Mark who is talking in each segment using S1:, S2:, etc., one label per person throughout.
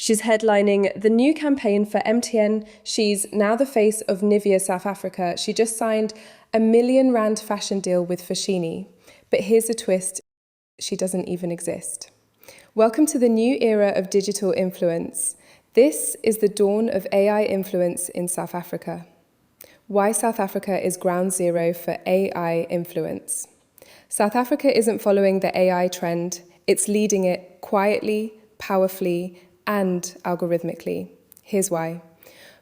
S1: She's headlining the new campaign for MTN. She's now the face of Nivea South Africa. She just signed a R1 million fashion deal with Foschini. But here's a twist, she doesn't even exist. Welcome to the new era of digital influence. This is the dawn of AI influence in South Africa. Why South Africa is ground zero for AI influence. South Africa isn't following the AI trend, it's leading it quietly, powerfully, and algorithmically. Here's why.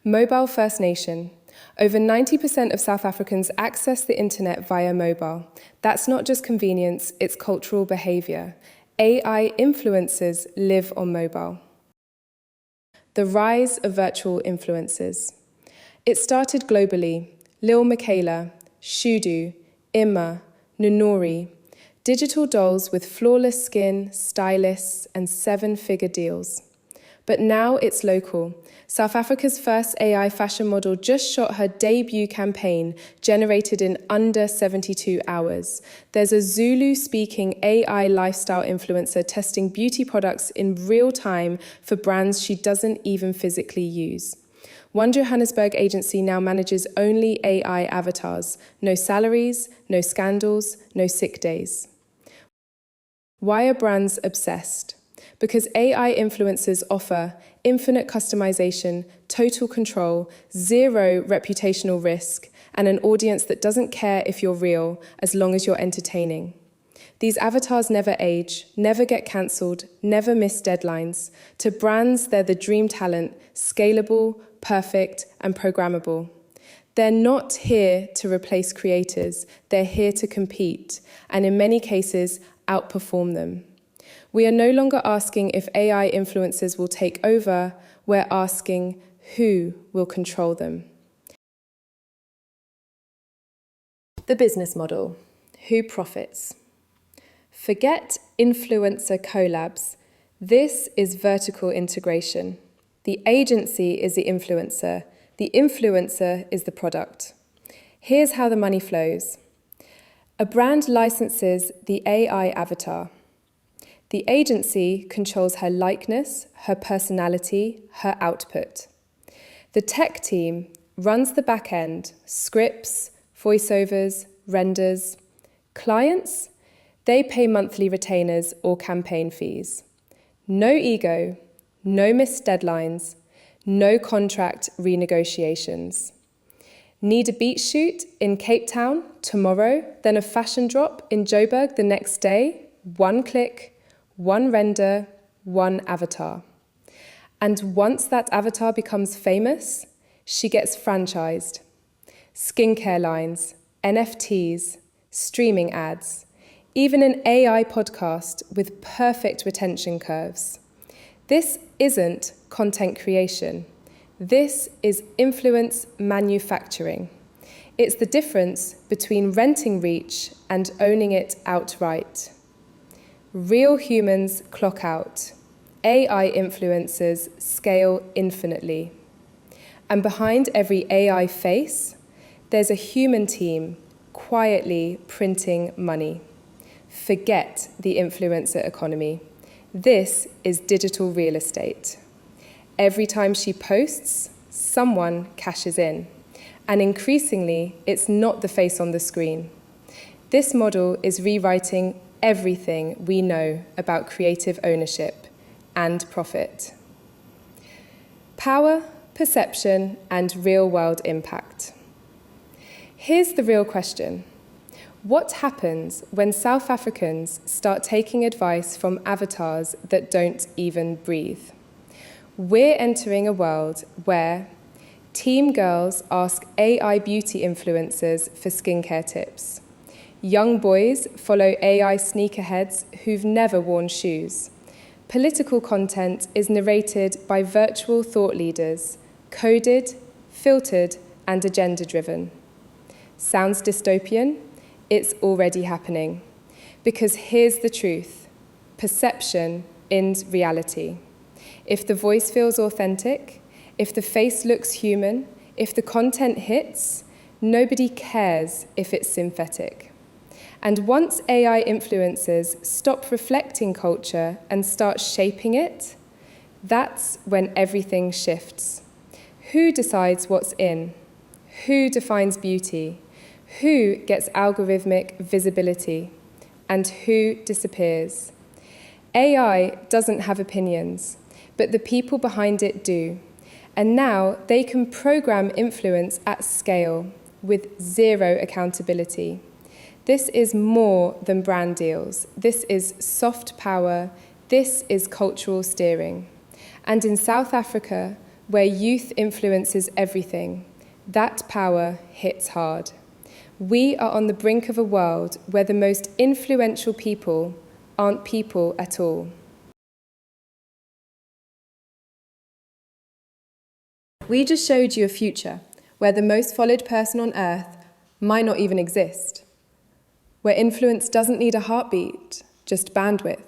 S1: Mobile First Nation. Over 90% of South Africans access the internet via mobile. That's not just convenience, it's cultural behavior. AI influencers live on mobile. The rise of virtual influencers. It started globally. Lil Michaela, Shudu, Imma, Nunori, digital dolls with flawless skin, stylists, and seven-figure deals. But now it's local. South Africa's first AI fashion model just shot her debut campaign, generated in under 72 hours. There's a Zulu-speaking AI lifestyle influencer testing beauty products in real time for brands she doesn't even physically use. One Johannesburg agency now manages only AI avatars. No salaries, no scandals, no sick days. Why are brands obsessed? Because AI influencers offer infinite customization, total control, zero reputational risk, and an audience that doesn't care if you're real as long as you're entertaining. These avatars never age, never get cancelled, never miss deadlines. To brands, they're the dream talent, scalable, perfect, and programmable. They're not here to replace creators, they're here to compete, and in many cases, outperform them. We are no longer asking if AI influencers will take over, we're asking who will control them. The business model. Who profits? Forget influencer collabs. This is vertical integration. The agency is the influencer is the product. Here's how the money flows. A brand licenses the AI avatar. The agency controls her likeness, her personality, her output. The tech team runs the back end, scripts, voiceovers, renders. Clients, they pay monthly retainers or campaign fees. No ego, no missed deadlines, no contract renegotiations. Need a beach shoot in Cape Town tomorrow, then a fashion drop in Joburg the next day? One click, one render, one avatar. And once that avatar becomes famous, she gets franchised. Skincare lines, NFTs, streaming ads, even an AI podcast with perfect retention curves. This isn't content creation. This is influence manufacturing. It's the difference between renting reach and owning it outright. Real humans clock out. AI influencers scale infinitely. And behind every AI face, there's a human team quietly printing money. Forget the influencer economy. This is digital real estate. Every time she posts, someone cashes in. And increasingly, it's not the face on the screen. This model is rewriting everything we know about creative ownership and profit. Power, perception, and real-world impact. Here's the real question. What happens when South Africans start taking advice from avatars that don't even breathe? We're entering a world where teen girls ask AI beauty influencers for skincare tips. Young boys follow AI sneakerheads who've never worn shoes. Political content is narrated by virtual thought leaders, coded, filtered, and agenda-driven. Sounds dystopian? It's already happening. Because here's the truth. Perception ends reality. If the voice feels authentic, if the face looks human, if the content hits, nobody cares if it's synthetic. And once AI influencers stop reflecting culture and start shaping it, That's when everything shifts. Who decides what's in? Who defines beauty? Who gets algorithmic visibility? And who disappears? AI doesn't have opinions, but the people behind it do. And now they can program influence at scale with zero accountability. This is more than brand deals. This is soft power. This is cultural steering. And in South Africa, where youth influences everything, that power hits hard. We are on the brink of a world where the most influential people aren't people at all. We just showed you a future where the most followed person on earth might not even exist, where influence doesn't need a heartbeat, just bandwidth,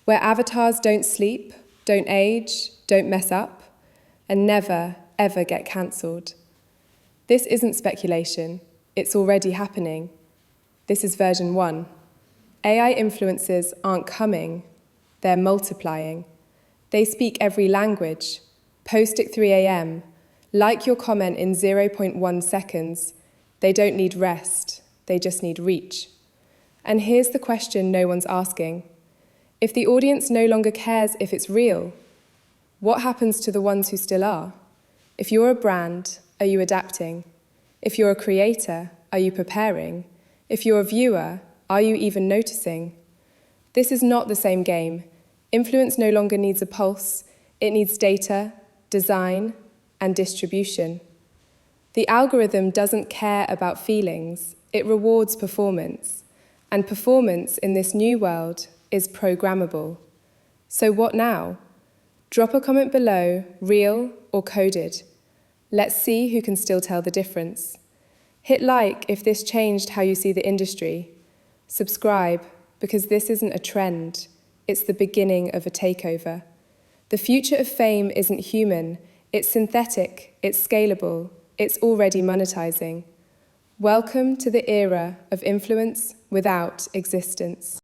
S1: where avatars don't sleep, don't age, don't mess up, and never, ever get cancelled. This isn't speculation, it's already happening. This is version 1. AI influencers aren't coming, they're multiplying. They speak every language, post at 3 a.m., like your comment in 0.1 seconds. They don't need rest, they just need reach. And here's the question no one's asking. If the audience no longer cares if it's real, what happens to the ones who still are? If you're a brand, are you adapting? If you're a creator, are you preparing? If you're a viewer, are you even noticing? This is not the same game. Influence no longer needs a pulse. It needs data, design, and distribution. The algorithm doesn't care about feelings. It rewards performance. And performance in this new world is programmable. So what now? Drop a comment below, real or coded. Let's see who can still tell the difference. Hit like if this changed how you see the industry. Subscribe, because this isn't a trend. It's the beginning of a takeover. The future of fame isn't human. It's synthetic, it's scalable, it's already monetizing. Welcome to the era of influence without existence.